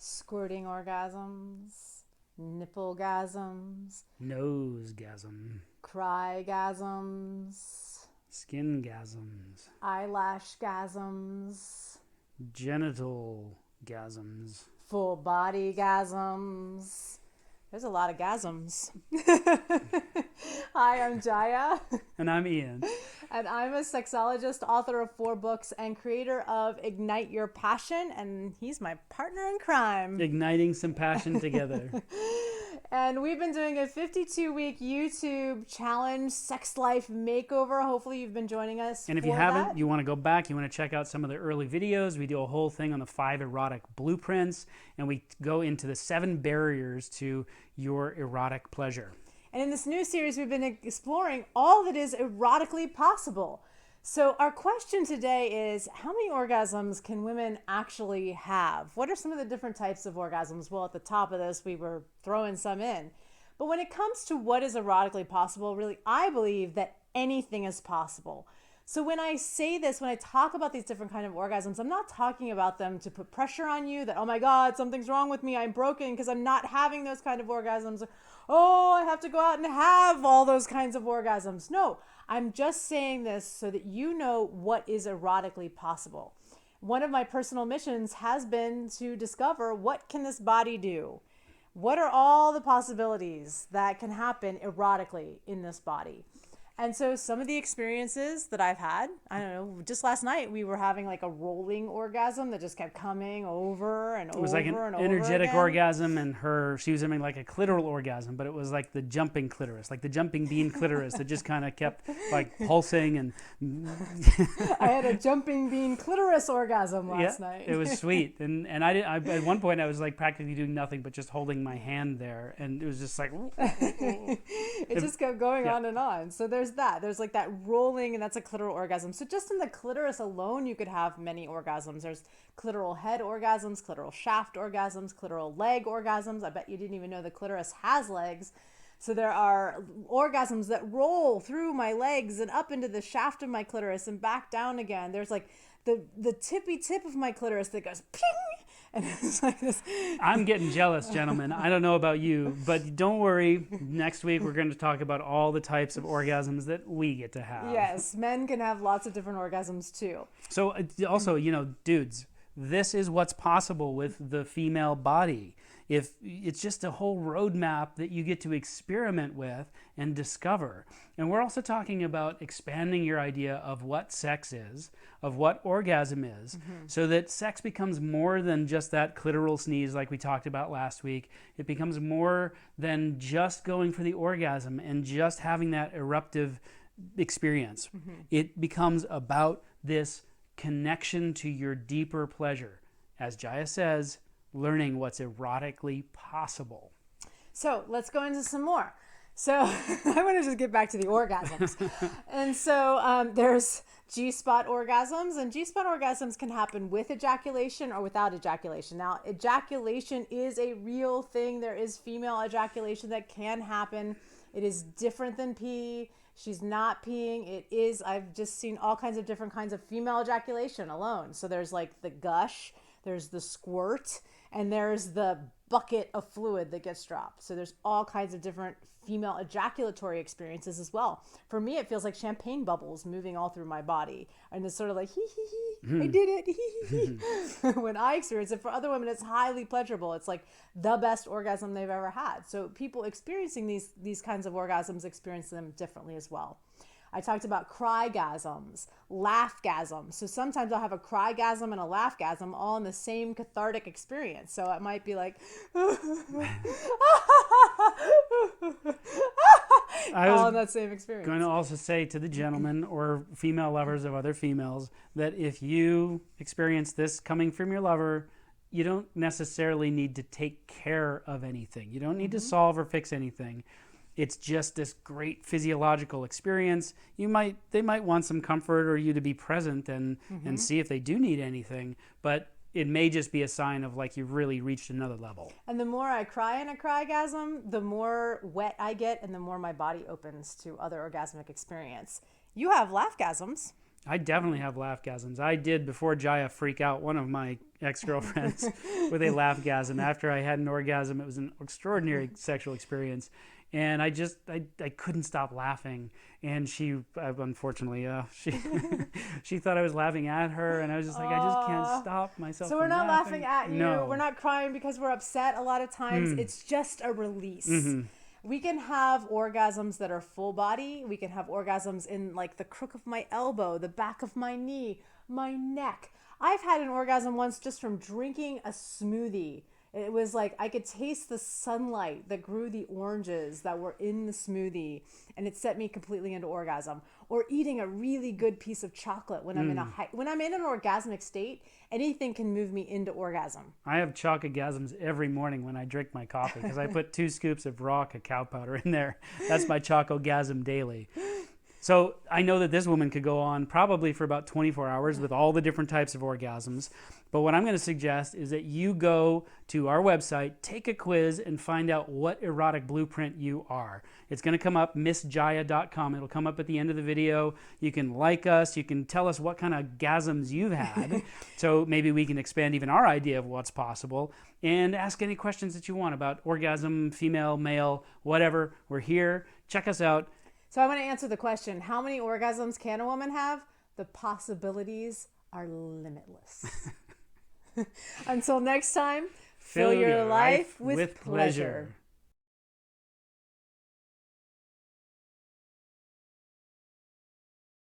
squirting orgasms, nipplegasms, Nosegasm, crygasms, skingasms, eyelashgasms, genital gasms. full body gasms. There's a lot of gasms. Hi, I'm Jaya. And I'm Ian. And I'm a sexologist, author of 4 books, and creator of Ignite Your Passion. And he's my partner in crime. Igniting some passion together. And we've been doing a 52-week YouTube challenge, sex life makeover. Hopefully you've been joining us. And if you haven't, you want to go back, you want to check out some of the early videos. We do a whole thing on the 5 erotic blueprints, and we go into the 7 barriers to your erotic pleasure. And in this new series, we've been exploring all that is erotically possible. So our question today is, how many orgasms can women actually have? What are some of the different types of orgasms? Well, at the top of this, we were throwing some in. But when it comes to what is erotically possible, really, I believe that anything is possible. So when I say this, when I talk about these different kind of orgasms, I'm not talking about them to put pressure on you that, oh my God, something's wrong with me, I'm broken because I'm not having those kind of orgasms. Oh, I have to go out and have all those kinds of orgasms. No, I'm just saying this so that you know what is erotically possible. One of my personal missions has been to discover, what can this body do? What are all the possibilities that can happen erotically in this body? And so some of the experiences that I've had, I don't know, just last night we were having like a rolling orgasm that just kept coming over and over and over. It was like an energetic orgasm, and she was having like a clitoral orgasm, but it was like the jumping clitoris, like the jumping bean clitoris that just kind of kept like pulsing. And I had a jumping bean clitoris orgasm last night. It was sweet. And I at one point I was like practically doing nothing but just holding my hand there, and it was just like it just kept going on and on. So there's like that rolling, and that's a clitoral orgasm. So just in the clitoris alone, you could have many orgasms. There's clitoral head orgasms, clitoral shaft orgasms, clitoral leg orgasms. I bet you didn't even know the clitoris has legs. So there are orgasms that roll through my legs and up into the shaft of my clitoris and back down again. There's like the tippy tip of my clitoris that goes ping, and it's like this. I'm getting jealous, gentlemen. I don't know about you, but don't worry. Next week we're going to talk about all the types of orgasms that we get to have. Yes, men can have lots of different orgasms too. So also, dudes, this is what's possible with the female body. If it's just a whole roadmap that you get to experiment with and discover. And we're also talking about expanding your idea of what sex is, of what orgasm is, so that sex becomes more than just that clitoral sneeze like we talked about last week. It becomes more than just going for the orgasm and just having that eruptive experience. It becomes about this connection to your deeper pleasure. As Jaya says, learning what's erotically possible. So let's go into some more. So I want to just get back to the orgasms. And so there's G-spot orgasms, and G-spot orgasms can happen with ejaculation or without ejaculation. Now, ejaculation is a real thing. There is female ejaculation that can happen. It is different than pee. She's not peeing. It is, I've just seen all kinds of different kinds of female ejaculation alone. So there's like the gush, there's the squirt, and there's the bucket of fluid that gets dropped. So there's all kinds of different female ejaculatory experiences as well. For me, it feels like champagne bubbles moving all through my body. And it's sort of like, hee hee hee, I did it, hee hee hee. When I experience it, for other women, it's highly pleasurable. It's like the best orgasm they've ever had. So people experiencing these kinds of orgasms experience them differently as well. I talked about crygasms, laughgasms. So sometimes I'll have a crygasm and a laughgasm all in the same cathartic experience. So it might be like, all in that same experience. I'm going to also say to the gentlemen or female lovers of other females that if you experience this coming from your lover, you don't necessarily need to take care of anything. You don't need to solve or fix anything. It's just this great physiological experience. They might want some comfort or you to be present and see if they do need anything, but it may just be a sign of like you've really reached another level. And the more I cry in a crygasm, the more wet I get and the more my body opens to other orgasmic experience. You have laughgasms. I definitely have laughgasms. I did, before Jaya freak out, one of my ex-girlfriends with a laugh-gasm. After I had an orgasm, it was an extraordinary sexual experience. And I couldn't stop laughing. And she, unfortunately, she thought I was laughing at her. And I was just like, I just can't stop myself. So we're not laughing at you. No. We're not crying because we're upset a lot of times. It's just a release. We can have orgasms that are full body. We can have orgasms in like the crook of my elbow, the back of my knee, my neck. I've had an orgasm once just from drinking a smoothie. It was like I could taste the sunlight that grew the oranges that were in the smoothie, and it set me completely into orgasm. Or eating a really good piece of chocolate when I'm when I'm in an orgasmic state, anything can move me into orgasm. I have chocogasms every morning when I drink my coffee because I put 2 scoops of raw cacao powder in there. That's my chocogasm daily. So I know that this woman could go on probably for about 24 hours with all the different types of orgasms. But what I'm going to suggest is that you go to our website, take a quiz, and find out what erotic blueprint you are. It's going to come up, MissJaiya.com. It'll come up at the end of the video. You can like us. You can tell us what kind of gasms you've had. So maybe we can expand even our idea of what's possible. And ask any questions that you want about orgasm, female, male, whatever. We're here. Check us out. So I want to answer the question, how many orgasms can a woman have? The possibilities are limitless. Until next time, fill your life with pleasure.